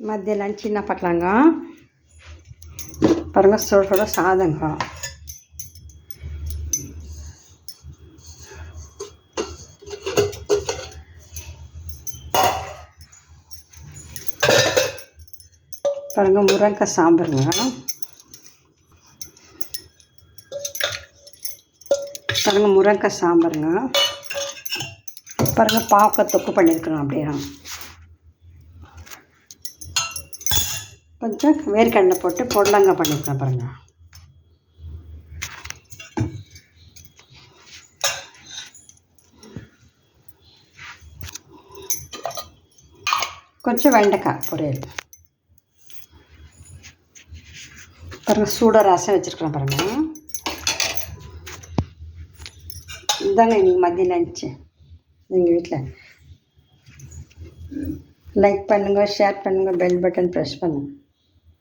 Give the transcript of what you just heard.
மதிய லஞ்ச் என்ன பார்க்கலாங்க. பாருங்கள், சுட சுட சாதங்க. பாருங்கள், முருங்கைக்காய் சாம்பாருங்க. பாருங்கள், முருங்கைக்காய் சாம்பாருங்க. பாருங்கள், பாவக்காய் தொக்கு பண்ணியிருக்கிறோம். அப்படியே கொஞ்சம் வேர்க்கடலை போட்டு பொடலங்காய் பண்ணியிருக்கேன். பாருங்கள், கொஞ்சம் வெண்டைக்காய் பொரியல். பாருங்கள், சூடாக ரசம் வச்சுருக்கலாம். பாருங்கள், இதுதாங்க எங்கள் மதிய லஞ்சு எங்கள் வீட்டில். லைக் பண்ணுங்கள், ஷேர் பண்ணுங்கள், பெல் பட்டன் ப்ரெஸ் பண்ணுங்கள்.